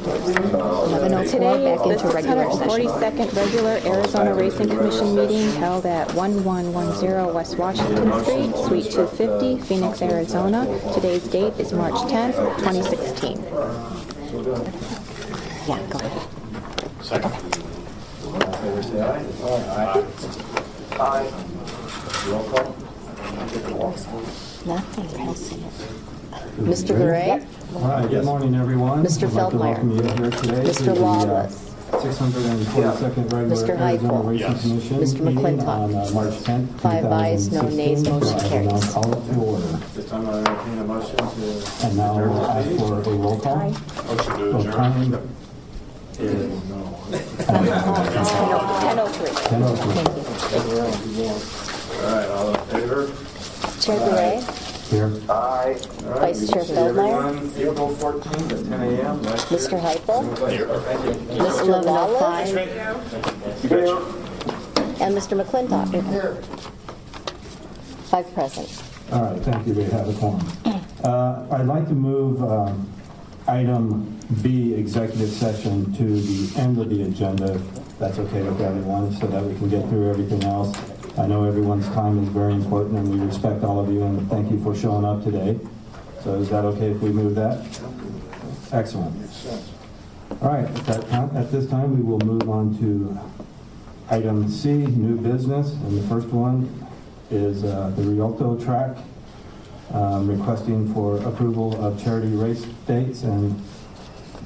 executive. 11:04 Today back is into the regular session. 642nd regular Arizona Racing Commission meeting held at 1110 West Washington Street, Suite 250, Phoenix, Arizona. Today's date is March 10th, 2016. Yeah, go ahead. Second. All in favor, say aye. Aye. Aye. Roll call. Nothing else in it. Mr. Gray? All right, good morning, everyone. Mr. I'd like to Feldmeyer. welcome you here today Mr. to the Lawless. 642nd regular Mr. Arizona Heupel. Racing Yes. Commission Mr. meeting McClintock. on March 10th, 5 ayes, no nays, 2016. motion So I will carries. now call it to order. This time I entertain a motion to. And now we'll ask for a roll call. Motion to So adjourn. time Is no. 10:03. 10:03. All right, all in favor? Chair Gray? Here. Aye. All right, Vice we Chair see Feldmeyer. everyone April 14th at 10 a.m. next year. Mr. Heupel? Thank you. Mr. Lawless? And Mr. McClintock? Here. 5 present. All right, thank you, we have a quorum. I'd like to move item B, executive session, to the end of the agenda, if that's okay with everyone, so that we can get through everything else. I know everyone's time is very important, and we respect all of you, and thank you for showing up today. So is that okay if we move that? Excellent. All right, at this time, we will move on to item C, new business, and the first one is the Rialto track, requesting for approval of charity race dates. And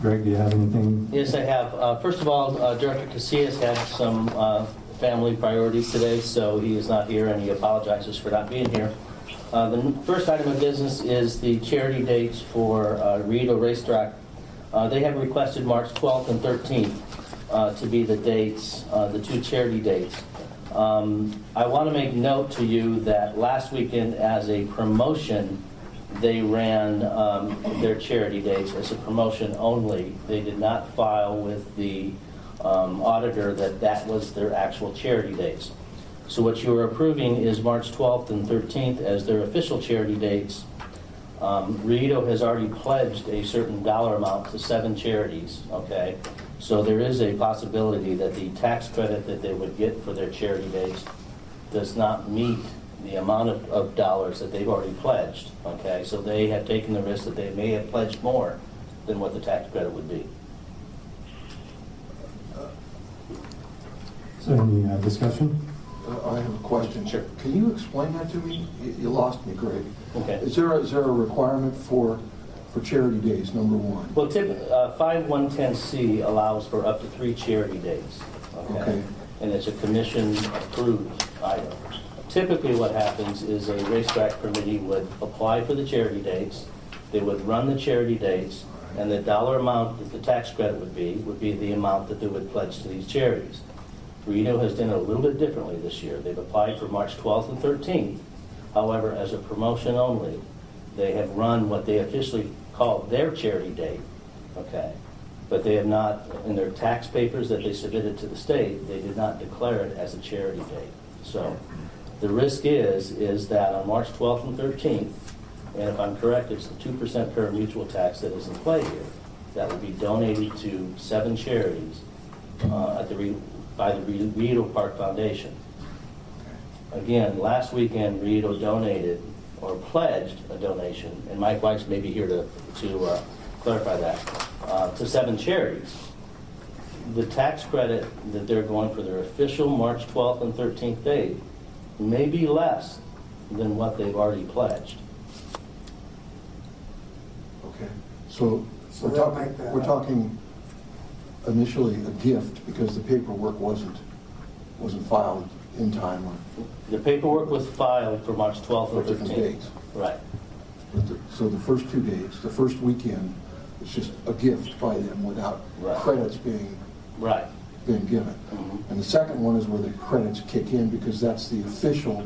Greg, do you have anything? Yes, I have. First of all, Director Casillas had some family priorities today, so he is not here, and he apologizes for not being here. The first item of business is the charity dates for Rialto Racetrack. They have requested March 12th and 13th to be the dates, the 2 charity dates. I want to make note to you that last weekend, as a promotion, they ran their charity dates as a promotion only. They did not file with the auditor that was their actual charity dates. So what you are approving is March 12th and 13th as their official charity dates. Rialto has already pledged a certain dollar amount to 7 charities, okay? So there is a possibility that the tax credit that they would get for their charity dates does not meet the amount of dollars that they've already pledged, okay? So they have taken the risk that they may have pledged more than what the tax credit would be. So any discussion? I have a question. Sure. Can you explain that to me? You lost me, Greg. Okay. Is there a requirement for charity days, number one? Well, 5110C allows for up to 3 charity days, Okay. And it's a commission-approved item. Typically what happens is a racetrack committee would apply for the charity dates, they would run the charity dates, and the dollar amount that the tax credit would be the amount that they would pledge to these charities. Rialto has done it a little bit differently this year. They've applied for March 12th and 13th. However, as a promotion only, they have run what they officially call their charity date, okay? But they have not, in their tax papers that they submitted to the state, they did not declare it as a charity date. So the risk is that on March 12th and 13th, and if I'm correct, it's the 2% pari-mutuel tax that is in play here, that will be donated to 7 charities by the Rialto Park Foundation. Again, last weekend, Rialto donated or pledged a donation, and Mike Weiss may be here to clarify that, to 7 charities. The tax credit that they're going for their official March 12th and 13th date may be less than what they've already pledged. Okay. So we're talking initially a gift because the paperwork wasn't filed in time or The paperwork was filed for March 12th for and different 13th. dates. Right. So the first 2 days, the first weekend, it's just a gift by them without Right. credits being Right. given. Mhm. And the second one is where the credits kick in because that's the official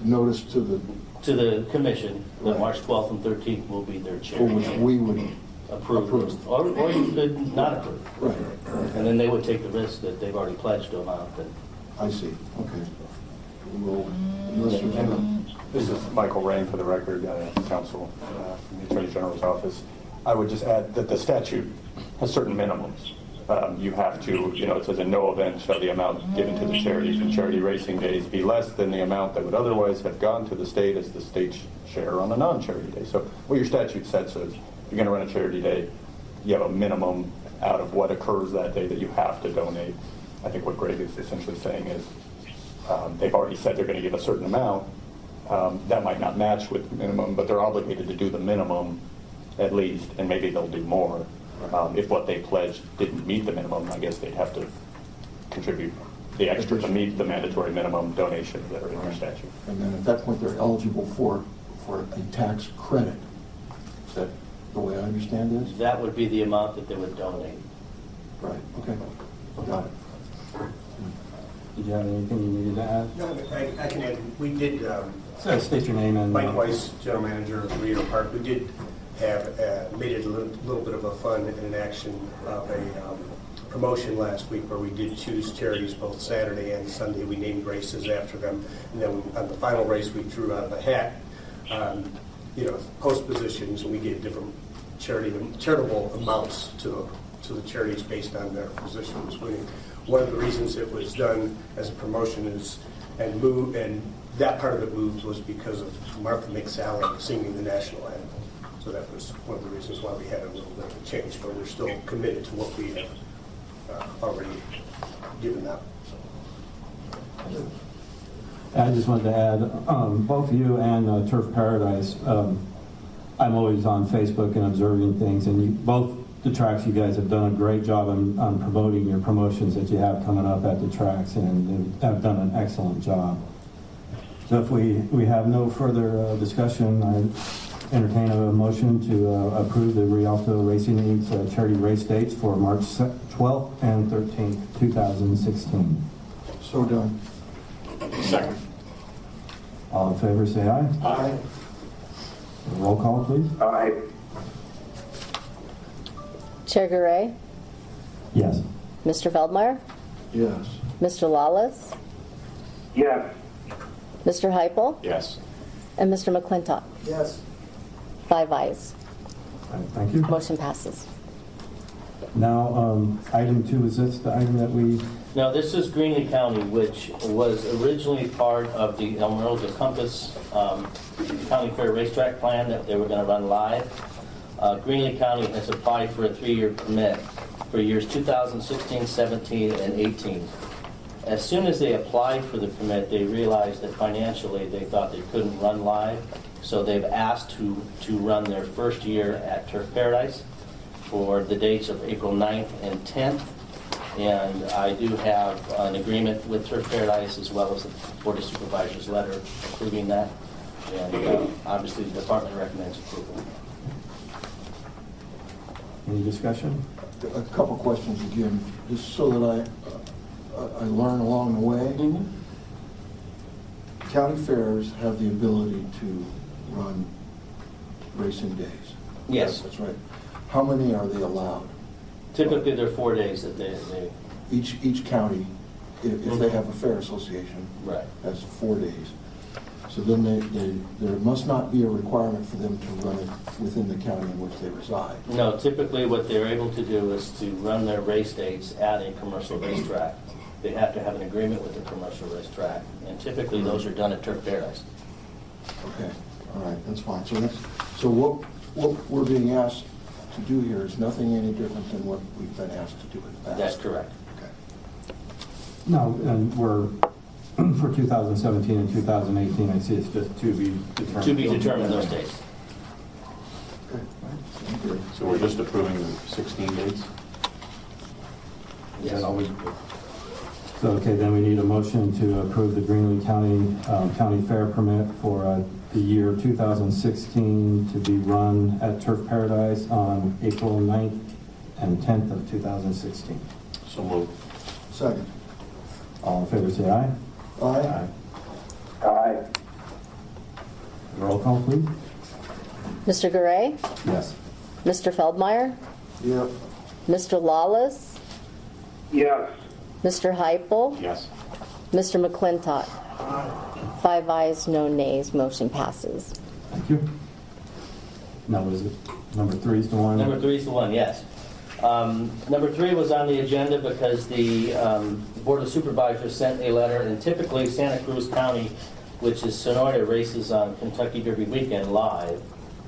notice to the, To the commission, that Right. March 12th and 13th will be their for charity which date. we would Approve. approve. Or you could not approve. Right, And then they would take the risk that they've already pledged to amount. And I see, okay. We'll, unless there's any- This is Michael Rain for the record, counsel from the Attorney General's office. I would just add that the statute has certain minimums. You have to, it says in no event shall the amount given to the charities in charity racing days be less than the amount that would otherwise have gone to the state as the state's share on a non-charity day. So what your statute says is, if you're going to run a charity day, you have a minimum out of what occurs that day that you have to donate. I think what Greg is essentially saying is they've already said they're going to give a certain amount. That might not match with the minimum, but they're obligated to do the minimum at least, and maybe they'll do more. If what they pledged didn't meet the minimum, I guess they'd have to contribute the extra to meet the mandatory minimum donations that are in your statute. And then at that point, they're eligible for a tax credit. Is that the way I understand this? That would be the amount that they would donate. Right, okay. Got it. Did you have anything you needed to add? No, I can add, we did, State your name and... Mike Weiss, General Manager of Rio Park, we did have, made it a little bit of a fun and an action of a promotion last week where we did choose charities both Saturday and Sunday. We named races after them. And then on the final race, we drew out of a hat, post positions, and we gave different charitable amounts to the charities based on their positions winning. One of the reasons it was done as a promotion and that part of it moved was because of Martha McSally singing the national anthem. So that was one of the reasons why we had a little bit of a change, but we're still committed to what we have already given out. I just wanted to add, both you and Turf Paradise, I'm always on Facebook and observing things, and both the tracks, you guys have done a great job on promoting your promotions that you have coming up at the tracks, and have done an excellent job. So if we have no further discussion, I entertain a motion to approve the Rialto Racing League's charity race dates for March 12th and 13th, 2016. So done. Second. All in favor, say aye. Aye. Roll call, please. Aye. Chair Garay, Yes. Mr. Feldmeyer, Yes. Mr. Lawless, Yes. Mr. Heupel, Yes. and Mr. McClintock. Yes. 5 ayes. All right, thank you. Motion passes. Now, item 2, is this the item that we... Now, this is Greenlee County, which was originally part of the El Muerto Compass County Fair Racetrack plan that they were going to run live. Greenlee County has applied for a 3-year permit for years 2016, 17, and 18. As soon as they applied for the permit, they realized that financially they thought they couldn't run live, so they've asked to run their first year at Turf Paradise for the dates of April 9th and 10th. And I do have an agreement with Turf Paradise as well as the Board of Supervisors letter approving that. And obviously the department recommends approval. Any discussion? A couple questions again, just so that I learn along the way. County fairs have the ability to run racing days. Yes. That's right. How many are they allowed? Typically, there are 4 days that they Each county, if they have a fair association, right. has 4 days. So then there must not be a requirement for them to run it within the county in which they reside. No, typically what they're able to do is to run their race dates at a commercial racetrack. They have to have an agreement with the commercial racetrack, and typically those are done at Turf Paradise. Okay, all right, that's fine. So what we're being asked to do here is nothing any different than what we've been asked to do in the past. That's correct. Okay. No, and we're, for 2017 and 2018, I see it's just to be determined. To be determined those dates. Okay. Thank you. So we're just approving the 16 dates? Is that all we... So, okay, then we need a motion to approve the Greenlee County Fair permit for the year 2016 to be run at Turf Paradise on April 9th and 10th of 2016. So moved. Second. All in favor, say aye. Aye. Aye. Roll call, please. Mr. Garay, Yes. Mr. Feldmeyer, Yep. Mr. Lawless, Yes. Mr. Heupel, Yes. Mr. McClintock. 5 ayes, no nays. Motion passes. Thank you. Now, is it Number 3 is the one? Number 3 is the one, yes. Number 3 was on the agenda because the Board of Supervisors sent a letter, and typically Santa Cruz County, which is Sonora, races on Kentucky Derby weekend live,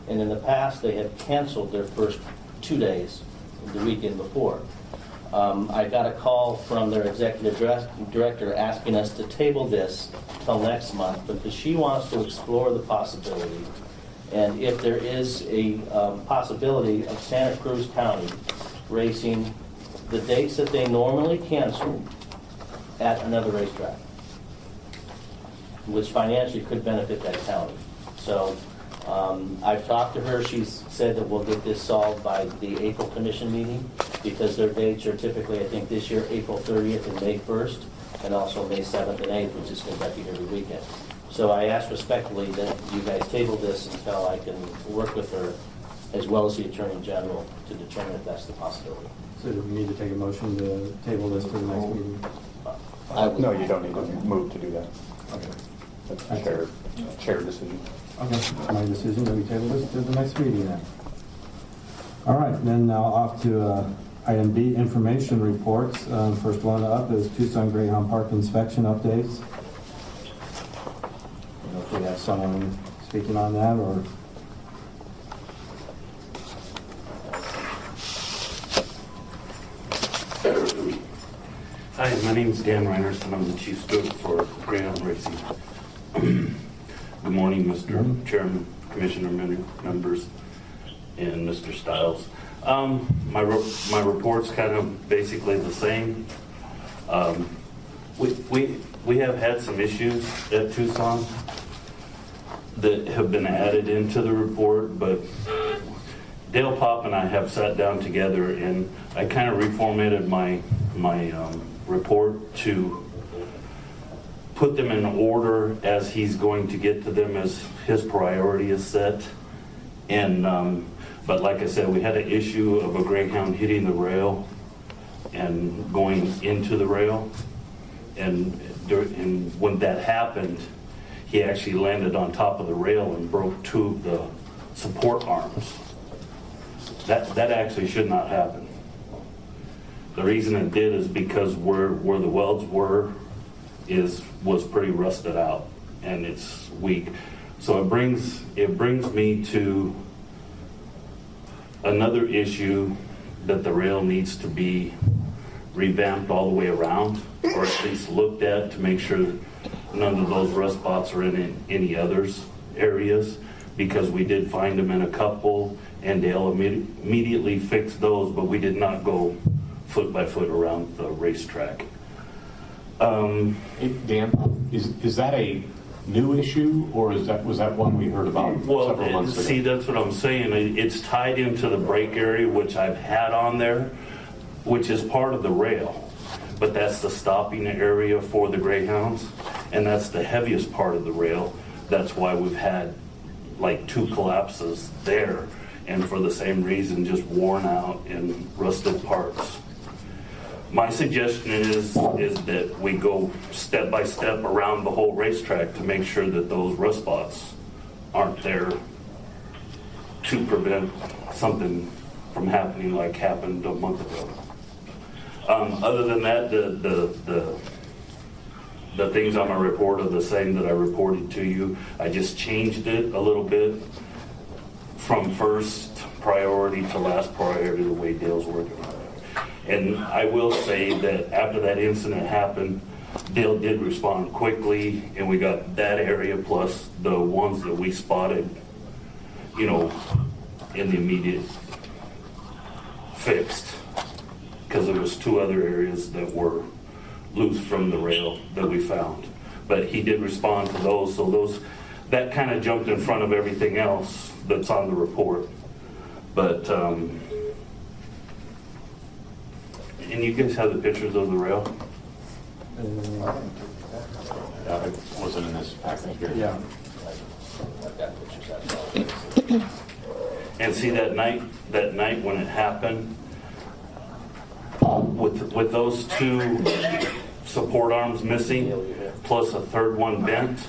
and in the past they have canceled their first 2 days the weekend before. I got a call from their executive director asking us to table this till next month because she wants to explore the possibility, and if there is a possibility of Santa Cruz County racing the dates that they normally cancel at another racetrack, which financially could benefit that county. So I've talked to her. She's said that we'll get this solved by the April commission meeting because their dates are typically, I think this year, April 30th and May 1st, and also May 7th and 8th, which is Kentucky Derby weekend. So I ask respectfully that you guys table this until I can work with her, as well as the Attorney General, to determine if that's the possibility. So do we need to take a motion to table this to the next meeting? No, you don't need to move to do that. Okay. That's a chair decision. Okay, it's my decision that we table this to the next meeting then. All right, then now off to item B, information reports. First one up is Tucson Greyhound Park inspection updates. I don't know if we have someone speaking on that or... Hi, my name is Dan Reiners, and I'm the chief steward for Greyhound Racing. Good morning, Mr. Chairman, Commissioner members, and Mr. Stiles. My report's kind of basically the same. We have had some issues at Tucson that have been added into the report, but Dale Pop and I have sat down together, and I kind of reformatted my report to put them in order as he's going to get to them as his priority is set. And but like I said, we had an issue of a Greyhound hitting the rail and going into the rail, and when that happened, he actually landed on top of the rail and broke 2 of the support arms. That actually should not happen. The reason it did is because where the welds were was pretty rusted out and it's weak. So it brings me to another issue that the rail needs to be revamped all the way around, or at least looked at to make sure none of those rust spots are in any others areas, because we did find them in a couple and Dale immediately fixed those, but we did not go foot by foot around the racetrack. Hey, Dan, is that a new issue, or was that one we heard about several months ago? See, that's what I'm saying. It's tied into the brake area, which I've had on there, which is part of the rail, but that's the stopping area for the Greyhounds, and that's the heaviest part of the rail. That's why we've had like 2 collapses there, and for the same reason, just worn out and rusted parts. My suggestion is that we go step by step around the whole racetrack to make sure that those rust spots aren't there to prevent something from happening like happened a month ago. Other than that, the things on my report are the same that I reported to you. I just changed it a little bit from first priority to last priority, the way Dale's working on it. And I will say that after that incident happened, Dale did respond quickly, and we got that area plus the ones that we spotted, in the immediate fixed, because there was 2 other areas that were loose from the rail that we found. But he did respond to those, so that kind of jumped in front of everything else that's on the report. But and you guys have the pictures of the rail? Yeah, it wasn't in this package here. Yeah. And see that night when it happened, with those 2 support arms missing, plus a 3rd one bent,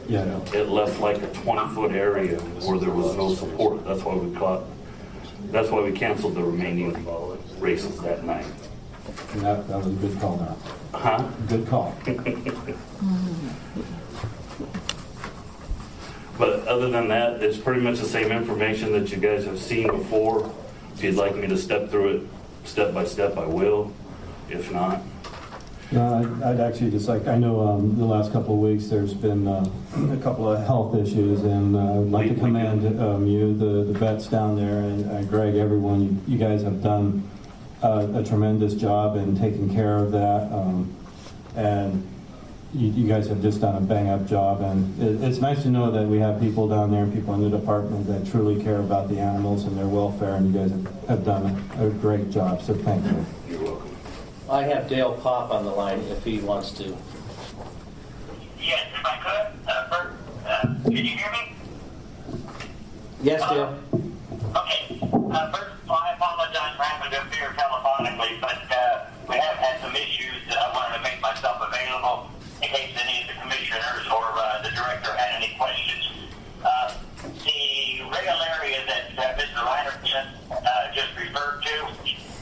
Yeah. it left like a 20-foot area where there was no support. That's why we That's why we canceled the remaining races that night. And that was a good call now. Huh? Good call. But other than that, it's pretty much the same information that you guys have seen before. If you'd like me to step through it step by step, I will. If not, I'd actually just like, I know the last couple of weeks, there's been a couple of health issues, and I'd like to commend you, the vets down there, and Greg, everyone. You guys have done a tremendous job in taking care of that, and you guys have just done a bang-up job, and it's nice to know that we have people down there and people in the department that truly care about the animals and their welfare, and you guys have done a great job, so thank you. you're welcome. I have Dale Pop on the line if he wants to. Yes, if I could, first, can you hear me? Yes, Dale. Okay, first of all, I apologize for having to appear telephonically, but we have had some issues that I wanted to make myself available in case any of the commissioners or the director had any questions. The rail area that Mr. Reinertson just referred to,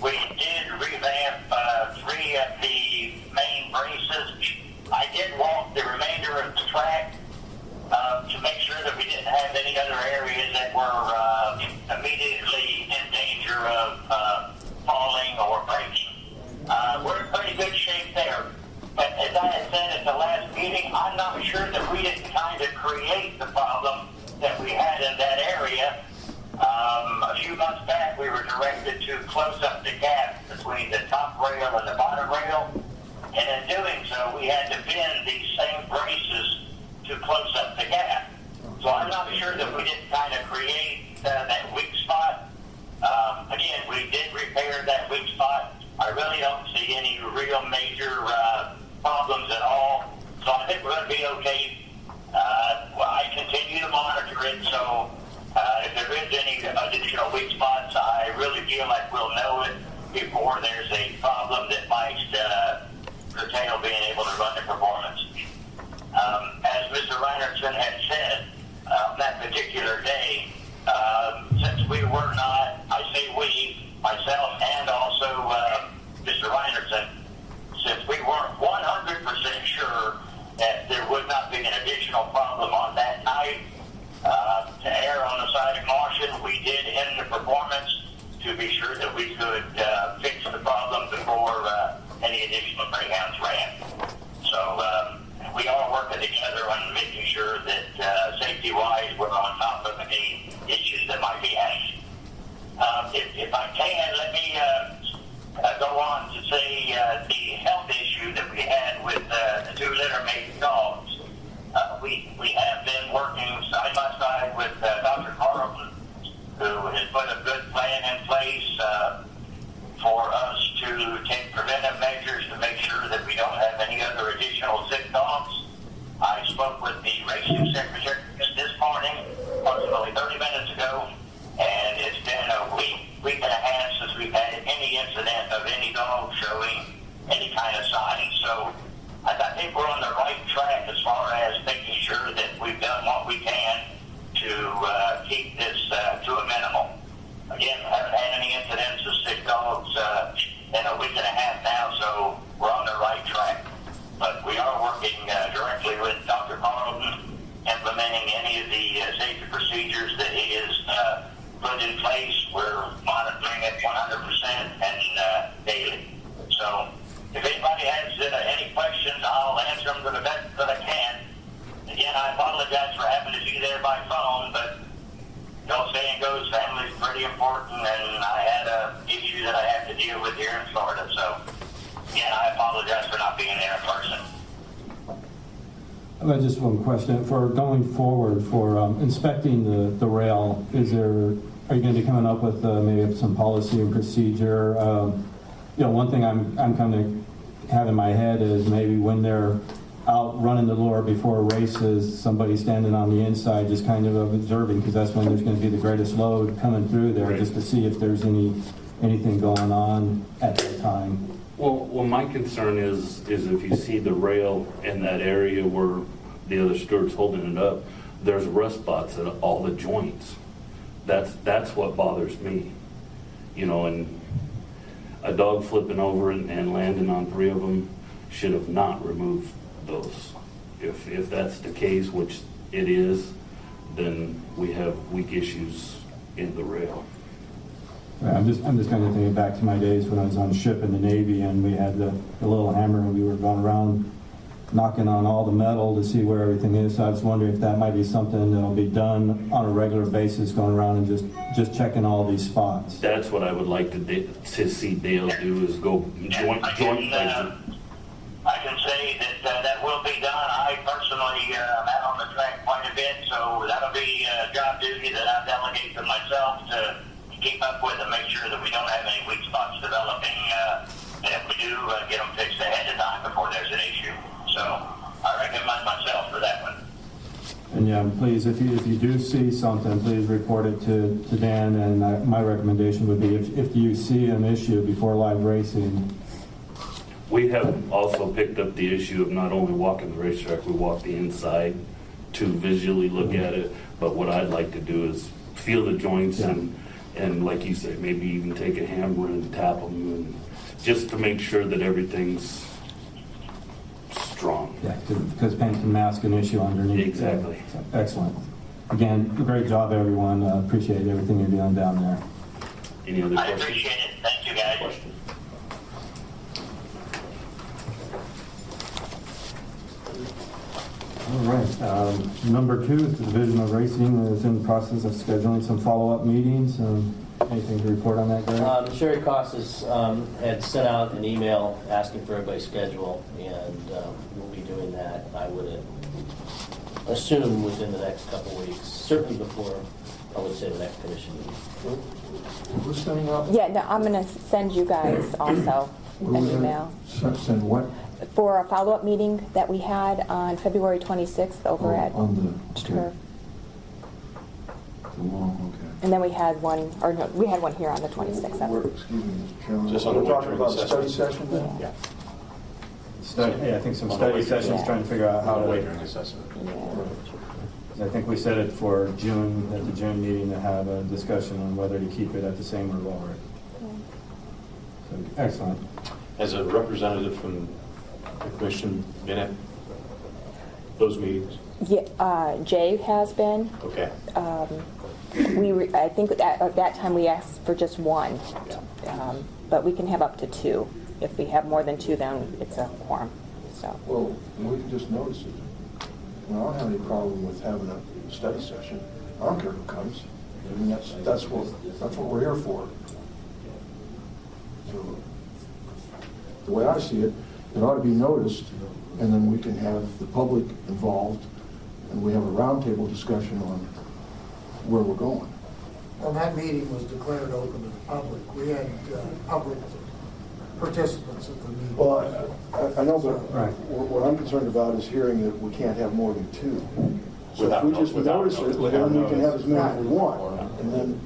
we did revamp 3 of the main braces. I did walk the remainder of the track to make sure that we didn't have any other areas that were immediately in danger of falling or breaking. We're in pretty good shape there. But as I had said at the last meeting, I'm not sure that we didn't kind of create the problem that we had in that area. A few months back, we were directed to close up the gap between the top rail and the bottom rail. And in doing so, we had to bend these same braces to close up the gap. So I'm not sure that we didn't kind of create that weak spot. Again, we did repair that weak spot. I really don't see any real major problems at all. So I think we're going to be okay. I continue to monitor it, so if there is any additional weak spots, I really feel like we'll know it before there's a problem that might curtail being able to run the performance. As Mr. Reinertson had said, on that particular day, since we were not, I say we, myself and also Mr. Reinertson, since we weren't 100% sure that there would not be an additional problem on that night, to err on the side of caution, we did end the performance to be sure that we could fix the problem before any additional Greyhounds ran. So we are working together on making sure that safety-wise we're on top of any issues that might be happening. If I can, let me go on to say the health issue that we had with the 2 litter-mate dogs. We have been working side by side with Dr. Carlton, who has put a good plan in place for us to take preventive measures to make sure that we don't have any other additional sick dogs. I spoke with the racing secretary this morning, approximately 30 minutes ago, and it's been a week and a half since we've had any incident of any dog showing any kind of signs. So I think we're on the right track as far as making sure that we've done what we can to keep this to a minimal. Again, we haven't had any incidents of sick dogs in a week and a half now, so we're on the right track. But we are working directly with Dr. Carlton, implementing any of the safety procedures that he has put in place. We're monitoring it 100% and daily. So if anybody has any questions, I'll answer them to the best that I can. Again, I apologize for having to be there by phone, but the old saying goes, family's pretty important, and I had an issue that I have to deal with here in Florida. So, again, I apologize for not being there in person. I've got just one question. For going forward, for inspecting the rail, are you going to be coming up with maybe some policy and procedure? One thing I'm kind of have in my head is maybe when they're out running the lure before races, somebody standing on the inside just kind of observing, because that's when there's going to be the greatest load coming through there, just to see if there's anything going on at that time. Well, my concern is if you see the rail in that area where the other steward's holding it up, there's rust spots at all the joints. That's what bothers me. and a dog flipping over and landing on 3 of them should have not removed those. If that's the case, which it is, then we have weak issues in the rail. I'm just kind of thinking back to my days when I was on a ship in the Navy and we had the little hammer and we were going around knocking on all the metal to see where everything is. So I was wondering if that might be something that'll be done on a regular basis, going around and just checking all these spots. That's what I would like to see Dale do, is go joint places. I can say that that will be done. I personally am out on the track quite a bit, so that'll be a job duty that I delegate to myself to keep up with and make sure that we don't have any weak spots developing. And if we do, get them fixed ahead of time before there's an issue. So I recommend myself for that one. And yeah, please, if you do see something, please report it to Dan. And my recommendation would be if you see an issue before live racing. We have also picked up the issue of not only walking the racetrack, we walk the inside to visually look at it. But what I'd like to do is feel the joints and like you said, maybe even take a hammer and tap them, and just to make sure that everything's strong. Yeah, because paint can mask an issue underneath. Exactly. Excellent. Again, great job, everyone. Appreciate everything you're doing down there. Any other I questions? appreciate it. Thank you, guys. Questions? All right. Number 2 is the Division of Racing is in the process of scheduling some follow-up meetings. Anything to report on that, Greg? Sherry Costas had sent out an email asking for everybody's schedule, and we'll be doing that, I would assume, within the next couple of weeks, certainly before, I would say, the next commission meeting. Who's sending out? Yeah, no, I'm going to send you guys also an email. Send what? For a follow-up meeting that we had on February 26th over at On the Turf. okay. And then we had one, or no, we had one here on the 26th. Excuse me, Mr. Chairman. Just on the We're talking about wagering study assessment. session then? Yeah. I think some On the study wagering sessions trying to figure out how On the to. wagering assessment. I think we set it for June, at the June meeting, to have a discussion on whether to keep it at the same or lower it. So, excellent. As a representative from the commission been at those meetings? Yeah, Jay has been. Okay. I think at that time we asked for just one, but we can have up to 2. If we have more than 2, then it's a quorum. So. Well, we can just notice it. I don't have any problem with having a study session. I don't care who comes. I mean, that's what we're here for. So, the way I see it, it ought to be noticed, and then we can have the public involved, and we have a roundtable discussion on where we're going. Well, that meeting was declared open to the public. We had public participants at the meeting. Well, I know, but Right. what I'm concerned about is hearing that we can't have more than 2. So Without if we just without notice it, notice. then we can have as many as we want, and then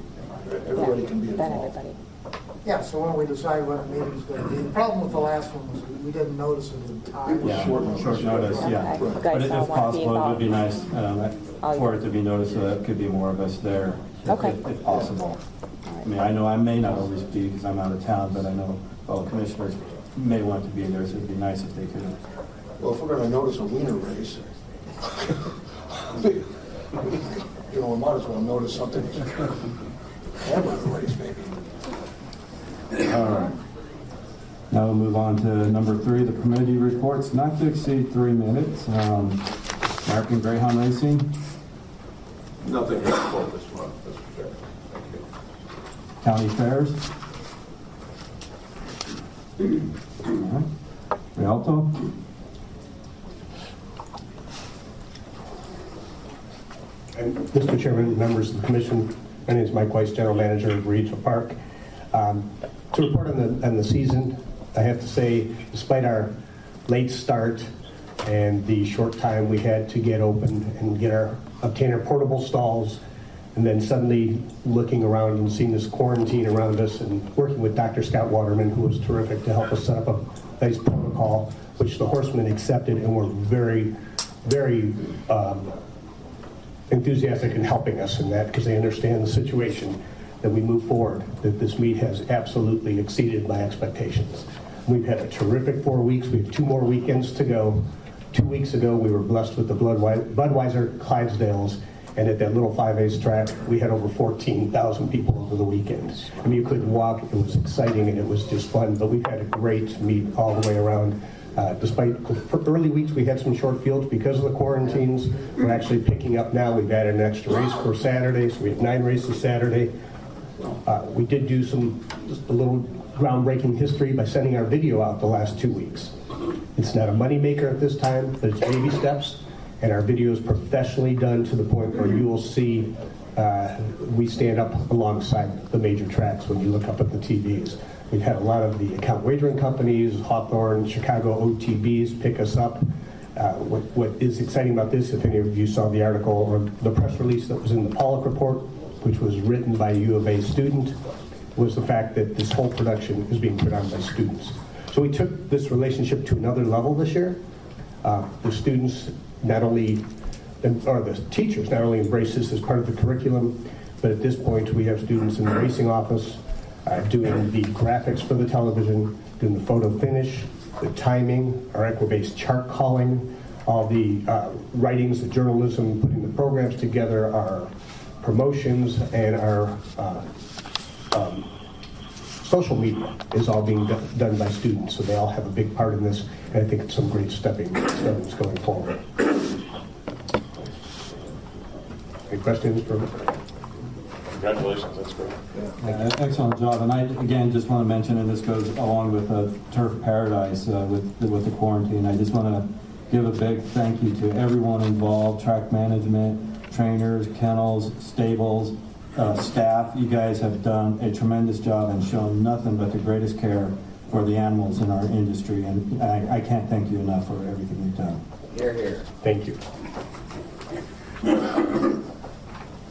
everybody can be Then involved. everybody. Yeah, so when we decide when a meeting's going to be, the problem with the last one was we didn't notice it in time. Yeah. Short notice, yeah. Okay. You But guys if all want to be possible, it would involved. be nice for it to be noticed so that could be more of us there, Okay. if possible. I mean, I know I may not always be because I'm out of town, but I know fellow commissioners may want to be there, so it'd be nice if they could. Well, if we're going to notice a wiener race, we might as well notice something. Hamburger race, maybe. All right. Now we'll move on to number 3, the committee reports, not to exceed 3 minutes. American Greyhound Racing, Nothing to report this month, Mr. Chairman. Thank you. county fairs. All right. Rialto, Mr. Chairman, members of the commission, my name is Mike Weiss, General Manager of Regional Park. To report on the season, I have to say, despite our late start and the short time we had to get open and obtain our portable stalls, and then suddenly looking around and seeing this quarantine around us and working with Dr. Scott Waterman, who was terrific to help us set up a nice protocol, which the horsemen accepted and were very, very enthusiastic in helping us in that because they understand the situation. that we move forward, that this meet has absolutely exceeded my expectations. We've had a terrific 4 weeks. We have 2 more weekends to go. 2 weeks ago, we were blessed with the Budweiser Clydesdales, and at that little 5-ace track, we had over 14,000 people over the weekend. I mean, you couldn't walk. It was exciting, and it was just fun, but we've had a great meet all the way around. Despite for early weeks, we had some short fields because of the quarantines. We're actually picking up now. We've added an extra race for Saturday, so we have 9 races Saturday. We did do a little groundbreaking history by sending our video out the last 2 weeks. It's not a moneymaker at this time, but it's baby steps, and our video is professionally done to the point where you will see we stand up alongside the major tracks when you look up at the TVs. We've had a lot of the account wagering companies, Hawthorne, Chicago OTBs pick us up. What is exciting about this, if any of you saw the article or the press release that was in the Pollock report, which was written by a U of A student, was the fact that this whole production is being put on by students. So we took this relationship to another level this year. The students not only, or the teachers not only embrace this as part of the curriculum, but at this point we have students in the racing office doing the graphics for the television, doing the photo finish, the timing, our Equibase chart calling, all the writings, the journalism, putting the programs together, our promotions, and our social media is all being done by students, so they all have a big part in this, and I think it's some great stepping stones going forward. Any questions for me? Congratulations, that's great. Excellent job, and I, again, just want to mention, and this goes along with Turf Paradise with the quarantine, I just want to give a big thank you to everyone involved, track management, trainers, kennels, stables, staff. You guys have done a tremendous job and shown nothing but the greatest care for the animals in our industry, and I can't thank you enough for everything you've done. Hear, hear. Thank you.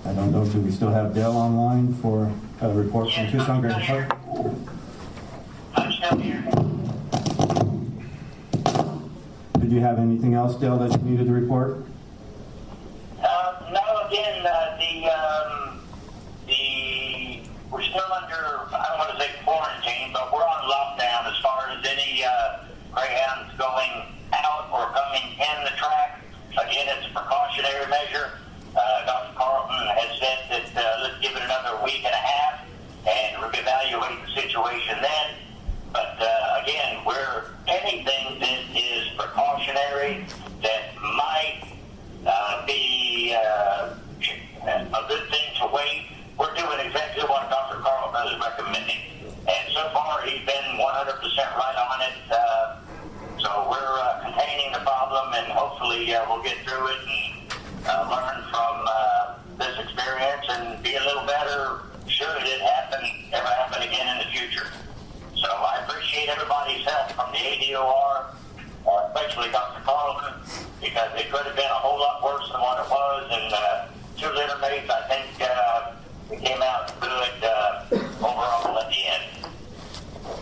I don't know, do we still have Dale online for a report from Tucson Greyhound Park? I'm still here. Did you have anything else, Dale, that you needed to report? No, again, we're still under, I don't want to say quarantine, but we're on lockdown as far as any greyhounds going out or coming in the track. Again, it's a precautionary measure. Dr. Carlton has said that let's give it another week and a half and reevaluate the situation then. But again, anything that is precautionary that might be a good thing to wait, we're doing exactly what Dr. Carlton is recommending. And so far, he's been 100% right on it. So we're containing the problem, and hopefully we'll get through it and learn from this experience and be a little better should it ever happen again in the future. So I appreciate everybody's help from the ADOR, especially Dr. Carlton, because it could have been a whole lot worse than what it was. And 2 litter mates, I think it came out good overall at the end.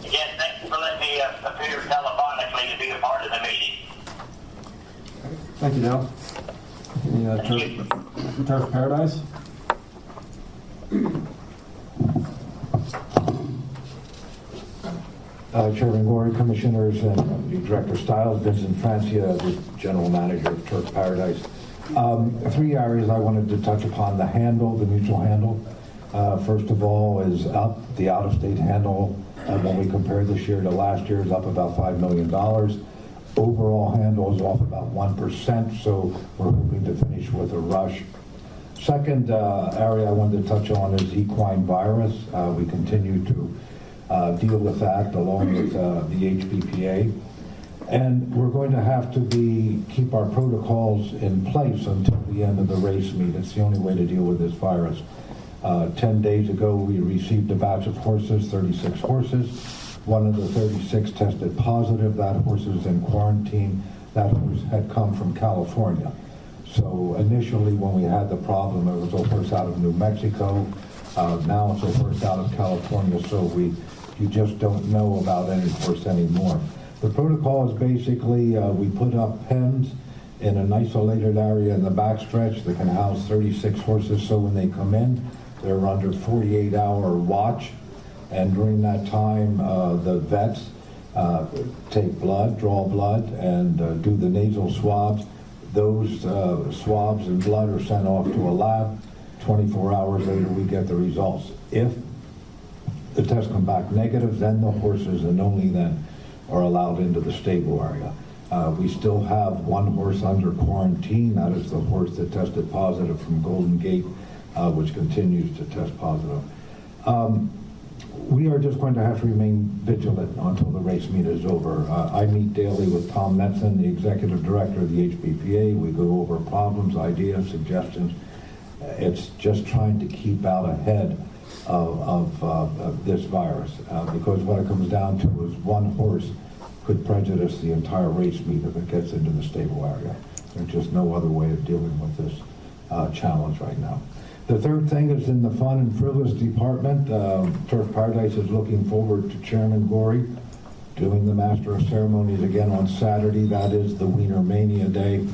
Again, thank you for letting me appear telephonically to be a part of the meeting. Thank you, Dale. The Turf Paradise? Chairman Gorey, Commissioners, and Director Stiles, Vincent Francia, the General Manager of Turf Paradise. 3 areas I wanted to touch upon. The handle, the mutual handle, first of all, is up. The out-of-state handle, when we compare this year to last year, is up about $5 million. Overall handle is off about 1%, so we're hoping to finish with a rush. Second area I wanted to touch on is equine virus. We continue to deal with that along with the HPPA. And we're going to have to keep our protocols in place until the end of the race meet. It's the only way to deal with this virus. 10 days ago, we received a batch of horses, 36 horses. One of the 36 tested positive. That horse is in quarantine. That horse had come from California. So initially, when we had the problem, it was a horse out of New Mexico. Now it's a horse out of California, so you just don't know about any horse anymore. The protocol is basically we put up pens in an isolated area in the backstretch that can house 36 horses, so when they come in, They're under 48-hour watch, and during that time, the vets take blood, draw blood, and do the nasal swabs. Those swabs and blood are sent off to a lab. 24 hours later, we get the results. If the tests come back negative, then the horses, and only then, are allowed into the stable area. We still have one horse under quarantine. That is the horse that tested positive from Golden Gate, which continues to test positive. We are just going to have to remain vigilant until the race meet is over. I meet daily with Tom Metzen, the executive director of the HBPA. We go over problems, ideas, suggestions. It's just trying to keep out ahead of this virus, because what it comes down to is one horse could prejudice the entire race meet if it gets into the stable area. There's just no other way of dealing with this challenge right now. The third thing is in the fun and frivolous department. Turf Paradise is looking forward to Chairman Gorey doing the Master of Ceremonies again on Saturday. That is the Wiener Mania Day.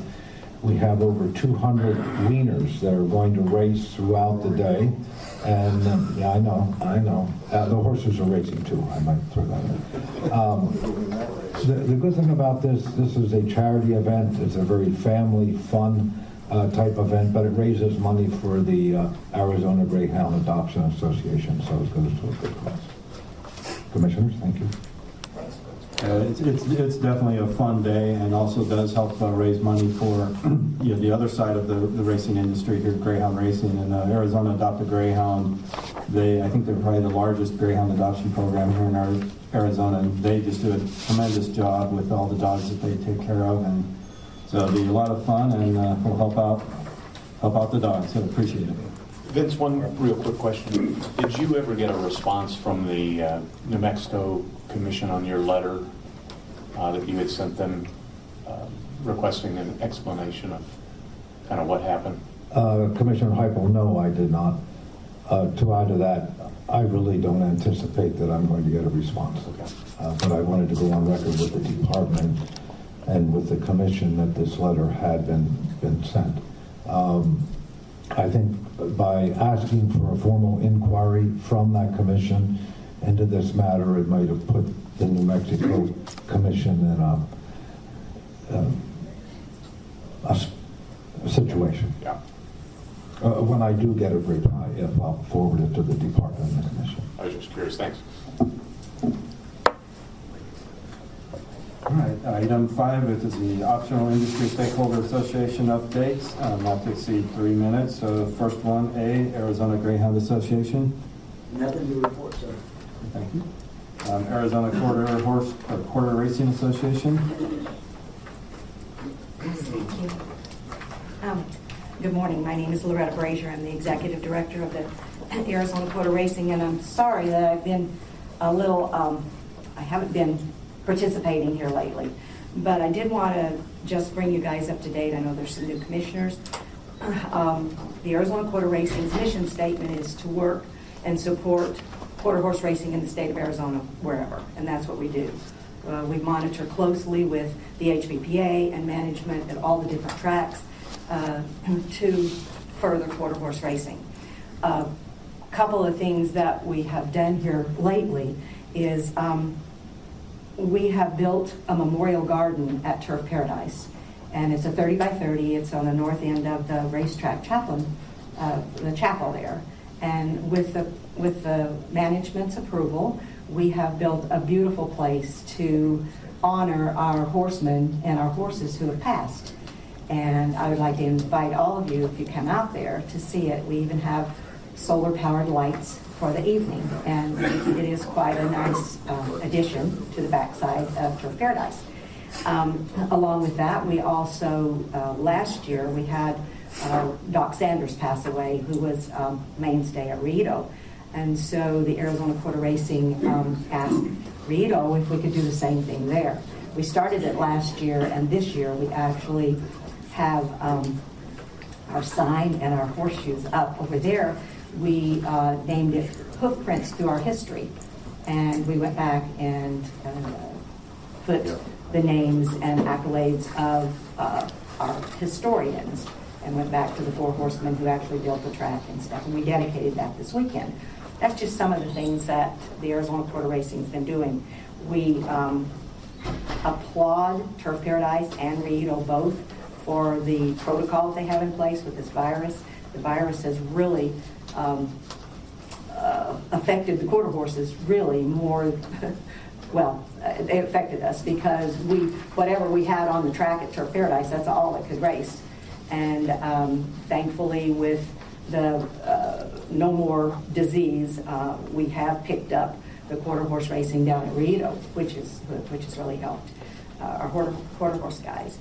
We have over 200 wieners that are going to race throughout the day. And yeah, I know. The horses are racing too. I might throw that in. The good thing about this is a charity event. It's a very family, fun type event, but it raises money for the Arizona Greyhound Adoption Association, so it goes to a good cause. Commissioners, thank you. It's definitely a fun day, and also does help raise money for the other side of the racing industry here, Greyhound racing. And Arizona Adopt a Greyhound, I think they're probably the largest Greyhound adoption program here in Arizona, and they just do a tremendous job with all the dogs that they take care of, and so it'll be a lot of fun, and we'll help out the dogs. So appreciate it. Vince, one real quick question. Did you ever get a response from the New Mexico Commission on your letter that you had sent them requesting an explanation of kind of what happened? Commissioner Heupel, no, I did not. To add to that, I really don't anticipate that I'm going to get a response. Okay. But I wanted to go on record with the department and with the commission that this letter had been sent. I think by asking for a formal inquiry from that commission into this matter, it might have put the New Mexico Commission in a situation. Yeah. When I do get a reply, if I'll forward it to the department and the commission. I was just curious. Thanks. All right, item 5 is the Optional Industry Stakeholder Association updates, not to exceed 3 minutes. So first one, A, Arizona Greyhound Association. Nothing to report, sir. Thank you. Arizona Quarter Racing Association. Thank you. Good morning. My name is Loretta Brazier. I'm the executive director of the Arizona Quarter Racing, and I'm sorry that I've been a little, I haven't been participating here lately, but I did want to just bring you guys up to date. I know there's some new commissioners. The Arizona Quarter Racing's mission statement is to work and support quarter horse racing in the state of Arizona, wherever, and that's what we do. We monitor closely with the HBPA and management at all the different tracks to further quarter horse racing. A couple of things that we have done here lately is we have built a memorial garden at Turf Paradise, and it's a 30 by 30. It's on the north end of the racetrack chaplain, the chapel there. And with the management's approval, we have built a beautiful place to honor our horsemen and our horses who have passed. And I would like to invite all of you, if you come out there, to see it. We even have solar-powered lights for the evening, and it is quite a nice addition to the backside of Turf Paradise. Along with that, we also, last year, we had Doc Sanders pass away, who was mainstay at Rito. And so the Arizona Quarter Racing asked Rito if we could do the same thing there. We started it last year, and this year we actually have our sign and our horseshoes up over there. We named it Hoofprints Through Our History. And we went back and put the names and accolades of our historians and went back to the four horsemen who actually built the track and stuff, and we dedicated that this weekend. That's just some of the things that the Arizona Quarter Racing's been doing. We applaud Turf Paradise and Rito both for the protocol they have in place with this virus. The virus has really affected the quarter horses really more. Well, it affected us because whatever we had on the track at Turf Paradise, that's all it could race. And thankfully, with the no more disease, we have picked up the quarter horse racing down at Rito, which has really helped our quarter horse guys.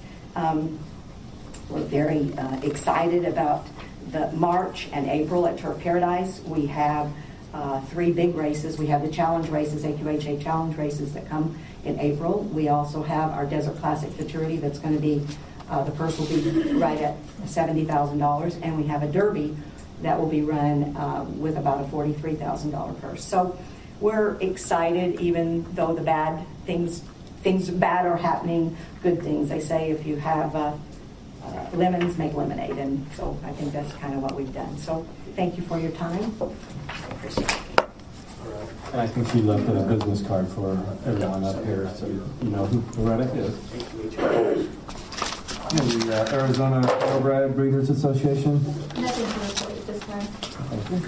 We're very excited about the March and April at Turf Paradise. We have 3 big races. We have the challenge races, AQHA challenge races that come in April. We also have our Desert Classic Futurity that's going to be, the purse will be right at $70,000, and we have a Derby that will be run with about a $43,000 purse. So we're excited, even though the bad things bad are happening, good things. They say if you have lemons, make lemonade, and so I think that's kind of what we've done. So thank you for your time. I appreciate it. And I think she left a business card for everyone up here, so you know who Loretta is. And the Arizona Thoroughbred Breeders Association. Nothing to report at this time. Thank you.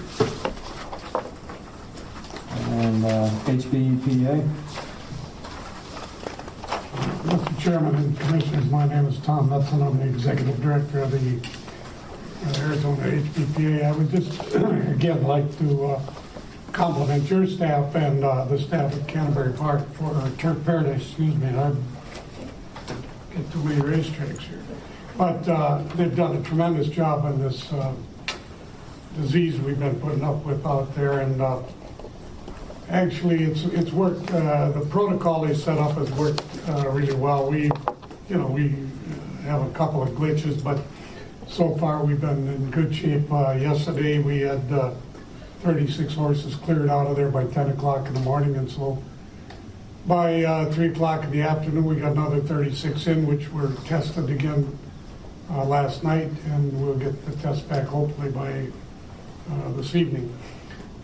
And HBPA. Mr. Chairman and Commissioners, my name is Tom Knudsen. I'm the Executive Director of the Arizona HBPA. I would just, again, like to compliment your staff and the staff at Canterbury Park for Turf Paradise, excuse me. I get too many racetracks here. But they've done a tremendous job on this disease we've been putting up with out there. And actually, it's worked. The protocol they set up has worked really well. We have a couple of glitches, but so far we've been in good shape. Yesterday we had 36 horses cleared out of there by 10 o'clock in the morning, and so by 3 o'clock in the afternoon we got another 36 in, which were tested again last night, and we'll get the test back hopefully by this evening.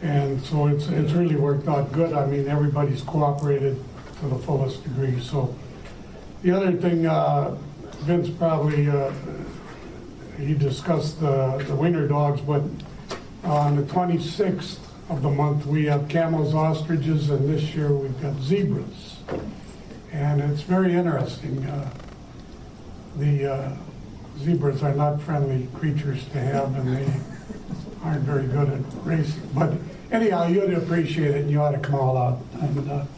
And so it's really worked out good. I mean, everybody's cooperated to the fullest degree. So the other thing, Vince probably, he discussed the winter dogs, but on the 26th of the month, we have camels, ostriches, and this year we've got zebras. And it's very interesting. The zebras are not friendly creatures to have, and they aren't very good at racing. But anyhow, you'd appreciate it, and you ought to come all out. And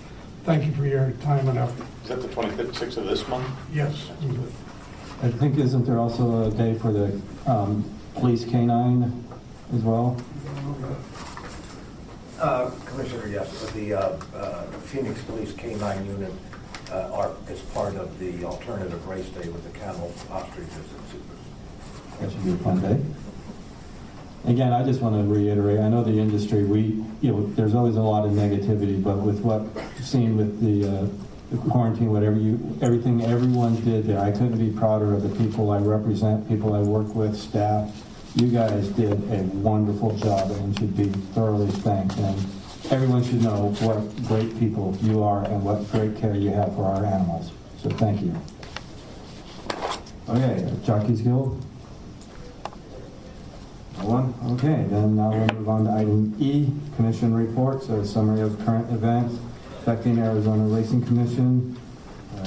thank you for your time and effort. Is that the 26th of this month? Yes. I think, isn't there also a day for the police canine as well? Commissioner, yes. The Phoenix Police K-9 unit is part of the alternative race day with the camel, ostriches, and zebras. That should be a fun day. Again, I just want to reiterate, I know the industry, there's always a lot of negativity, but with what you've seen with the quarantine, everything everyone did there, I couldn't be prouder of the people I represent, people I work with, staff. You guys did a wonderful job and should be thoroughly thanked. And everyone should know what great people you are and what great care you have for our animals. So thank you. Okay, Jockeys Guild. No one? Okay, then now we'll move on to item E, Commission reports, a summary of current events affecting Arizona Racing Commission.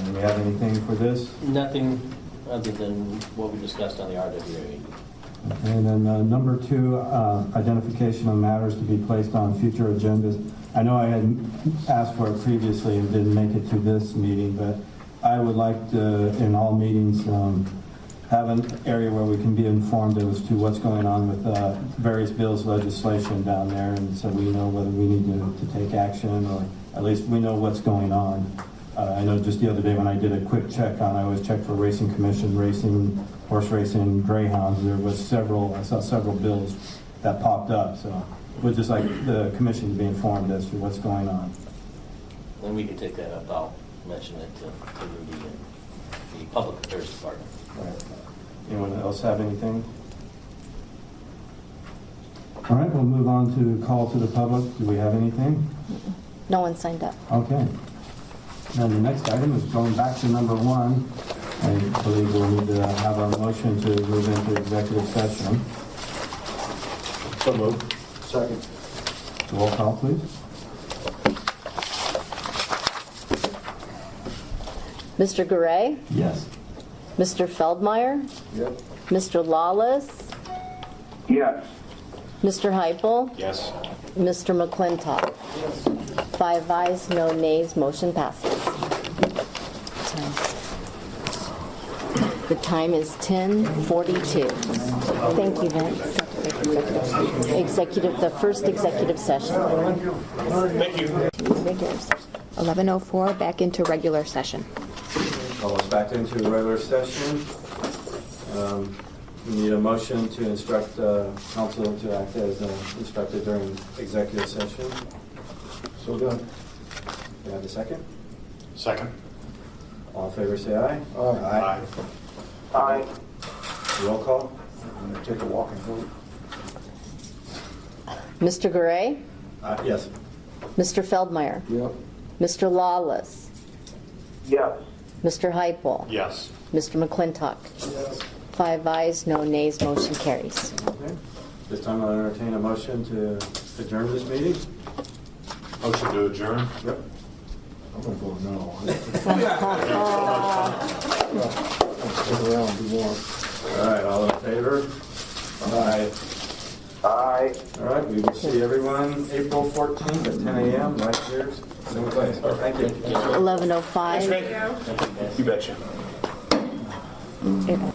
Do we have anything for this? Nothing other than what we discussed on the RWA. Okay, and then number 2, identification of matters to be placed on future agendas. I know I had asked for it previously and didn't make it to this meeting, but I would like to, in all meetings, have an area where we can be informed as to what's going on with various bills, legislation down there, and so we know whether we need to take action, or at least we know what's going on. I know just the other day when I did a quick check I always check for Racing Commission, racing, horse racing, greyhounds. There was I saw several bills that popped up. So we'd just like the commission to be informed as to what's going on. When we can take that up, I'll mention it to Rudy and the Public Affairs Department. Right. Anyone else have anything? All right, we'll move on to call to the public. Do we have anything? No one signed up. Okay. Now, the next item is going back to number 1. I believe we'll need to have a motion to move into executive session. So moved. Second. Roll call, please. Mr. Garay, Yes. Mr. Feldmeyer, Yep. Mr. Lawless, Yes. Mr. Heupel, Yes. Mr. McClintock. 5 ayes, no nays, motion passes. The time is 10:42. Thank you, Vince. The first executive session. Thank you. Regular session. 11:04, back into regular session. Call us back into regular session. We need a motion to instruct council to act as instructed during executive session. So done. Do you have a second? Second. All in favor, say aye. Aye. Aye. Roll call. I'm going to take a walk and vote. Mr. Garay, Yes. Mr. Feldmeyer, Yep. Mr. Lawless, Yes. Mr. Heupel, Yes. Mr. McClintock. 5 ayes, no nays, motion carries. Okay. This time I'll entertain a motion to adjourn this meeting. Motion to adjourn? Yep. I'm going to vote no. Stick around if you want. All right, all in favor? Aye. Aye. All right, we will see everyone April 14th at 10 a.m. right here, same place. Thank you. 11:05. You betcha. Able.